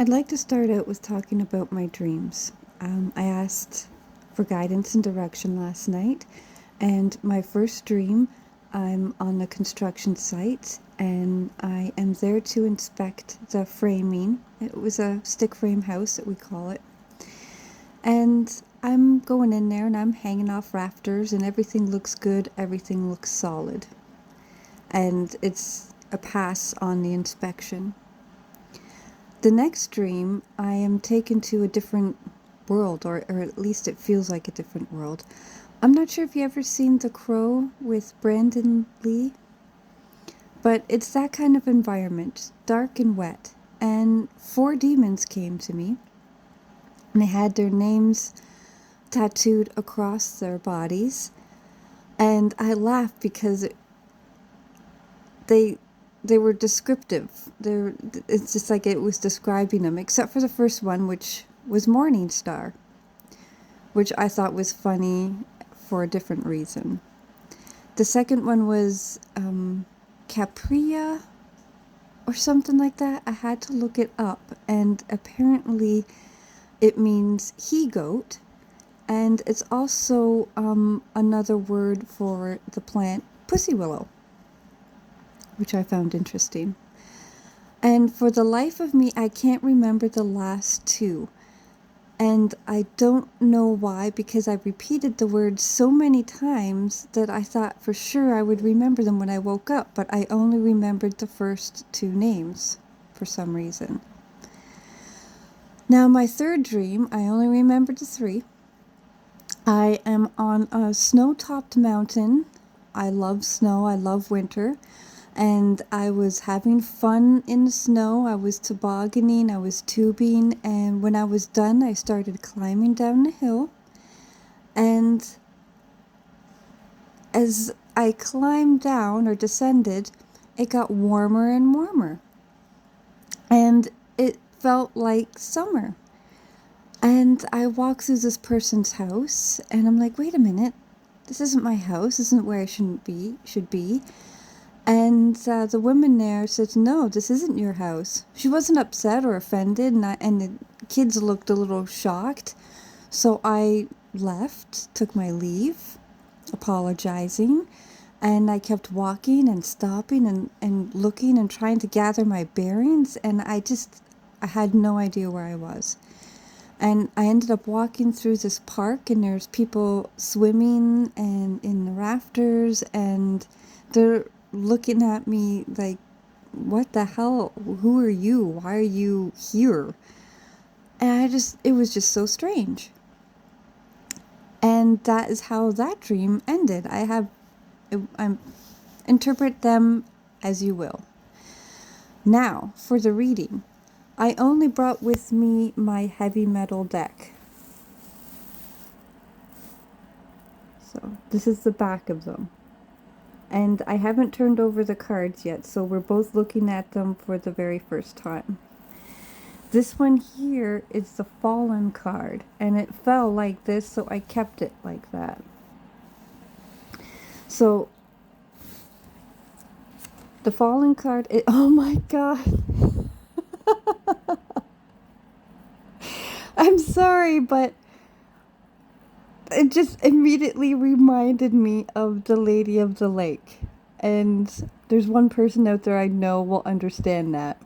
I'd like to start out with talking about my dreams. I asked for guidance and direction last night, and my first dream, I'm on a construction site and I am there to inspect the framing. It was a stick frame house that we call it. And I'm going in there and I'm hanging off rafters and everything looks good, everything looks solid. And it's a pass on the inspection. The next dream, I am taken to a different world, or at least it feels like a different world. I'm not sure if you ever seen The Crow with Brandon Lee, but it's that kind of environment, dark and wet. And 4 demons came to me, and they had their names tattooed across their bodies. And I laughed because they were descriptive. It's just like it was describing them, except for the first one, which was Morningstar, which I thought was funny for a different reason. The second one was Capria or something like that. I had to look it up, and apparently it means he-goat, and it's also another word for the plant pussy willow, which I found interesting. And for the life of me, I can't remember the last 2. And I don't know why, because I repeated the words so many times that I thought for sure I would remember them when I woke up, but I only remembered the first 2 names for some reason. Now, my third dream, I only remembered the 3. I am on a snow-topped mountain. I love snow, I love winter. And I was having fun in the snow. I was tobogganing, I was tubing, and when I was done, I started climbing down the hill. And as I climbed down or descended, it got warmer and warmer. And it felt like summer. And I walked through this person's house, and I'm like, wait a minute, this isn't my house, this isn't where I should be. And the woman there said, no, this isn't your house. She wasn't upset or offended, and the kids looked a little shocked. So I left, took my leave, apologizing, and I kept walking and stopping and looking and trying to gather my bearings, and I had no idea where I was. And I ended up walking through this park, and there's people swimming and in the rafters, and they're looking at me like, what the hell? Who are you? Why are you here? And it was just so strange. And that is how that dream ended. I interpret them as you will. Now, for the reading, I only brought with me my heavy metal deck. So, this is the back of them. And I haven't turned over the cards yet, so we're both looking at them for the very first time. This one here is the Fallen card, and it fell like this, so I kept it like that. So, the Fallen card, oh my god. I'm sorry, but it just immediately reminded me of the Lady of the Lake. And there's one person out there I know will understand that.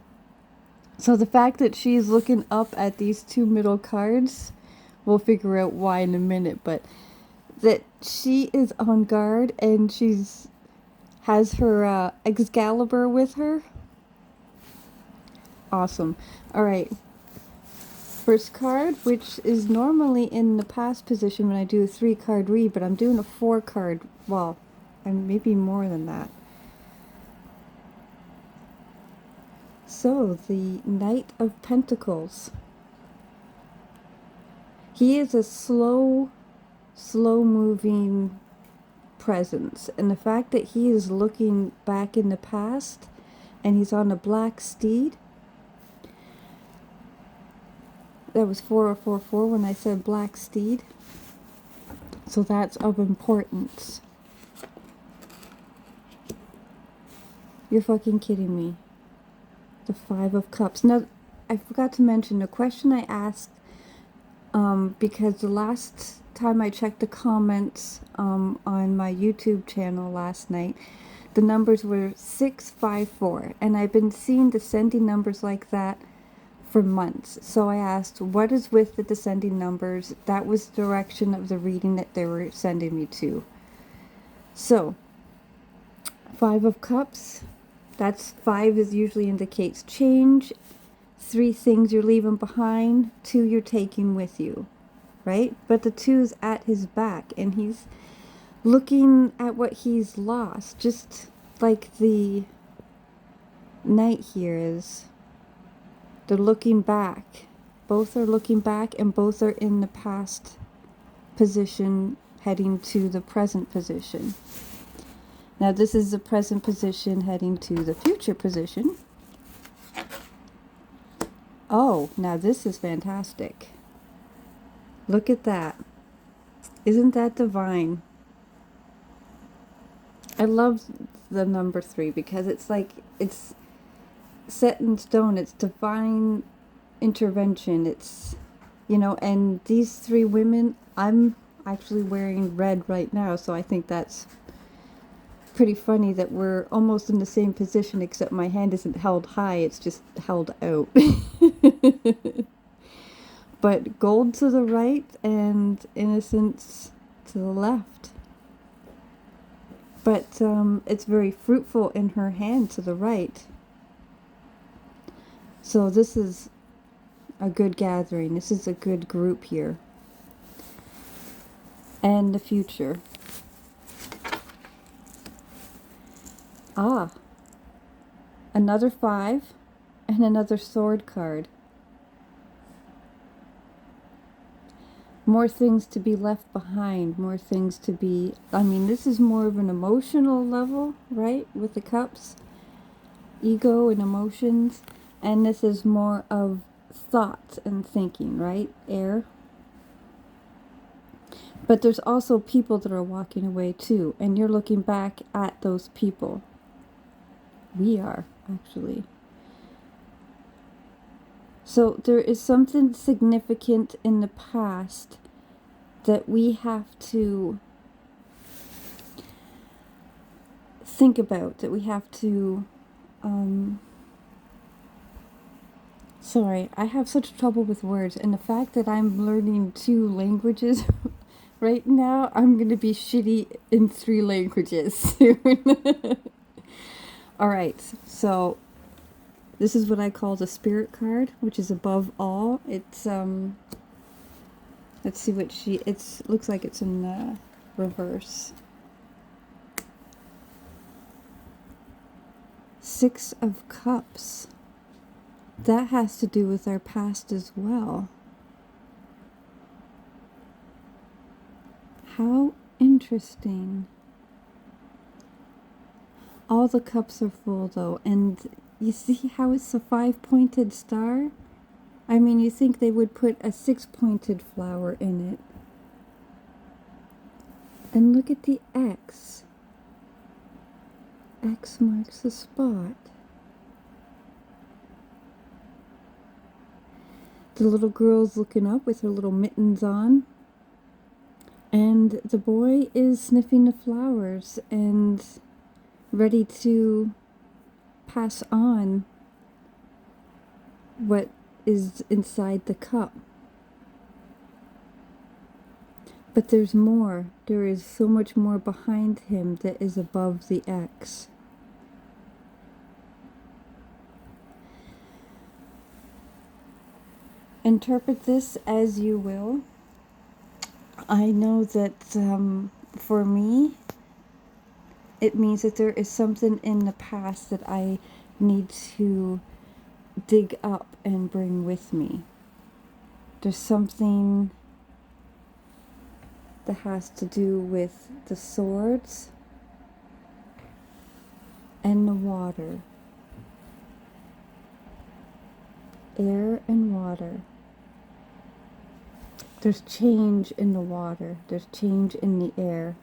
So the fact that she's looking up at these 2 middle cards, we'll figure out why in a minute, but that she is on guard and has her Excalibur with her. Awesome. Alright. First card, which is normally in the past position when I do a 3-card read, but I'm doing a 4-card, well, and maybe more than that. So, the Knight of Pentacles. He is a slow moving presence, and the fact that he is looking back in the past and he's on a black steed. That was 4044 when I said black steed. So that's of importance. You're fucking kidding me. The 5 of Cups. Now, I forgot to mention a question I asked, because the last time I checked the comments on my YouTube channel last night, the numbers were 654, and I've been seeing descending numbers like that for months. So I asked, what is with the descending numbers? That was the direction of the reading that they were sending me to. So, 5 of Cups, that's 5 is usually indicates change. 3 things you're leaving behind, 2 you're taking with you, right? But the 2 is at his back, and he's looking at what he's lost, just like the Knight here is. They're looking back. Both are looking back, and both are in the past position heading to the present position. Now this is the present position heading to the future position. Oh, now this is fantastic. Look at that. Isn't that divine? I love the number 3 because it's like, it's set in stone. It's divine intervention. It's, you know, and these 3 women, I'm actually wearing red right now, so I think that's pretty funny that we're almost in the same position, except my hand isn't held high, it's just held out. But gold to the right and innocence to the left. But it's very fruitful in her hand to the right. So this is a good gathering. This is a good group here. And the future. Ah, another 5 and another sword card. More things to be left behind, more things to be, I mean, this is more of an emotional level, right? With the cups, ego and emotions. And this is more of thoughts and thinking, right? Air. But there's also people that are walking away too, and you're looking back at those people. We are, actually. So there is something significant in the past that we have to think about, that we have to, sorry, I have such trouble with words, and the fact that I'm learning 2 languages right now, I'm going to be shitty in 3 languages soon. Alright, so this is what I call the spirit card, which is above all. It's, let's see what looks like it's in reverse. 6 of Cups. That has to do with our past as well. How interesting. All the cups are full though, and you see how it's a 5-pointed star? I mean, you think they would put a 6-pointed flower in it. And look at the X. X marks the spot. The little girl's looking up with her little mittens on. And the boy is sniffing the flowers and ready to pass on what is inside the cup. But there's more. There is so much more behind him that is above the X. Interpret this as you will. I know that for me, it means that there is something in the past that I need to dig up and bring with me. There's something that has to do with the swords and the water. Air and water. There's change in the water. There's change in the air.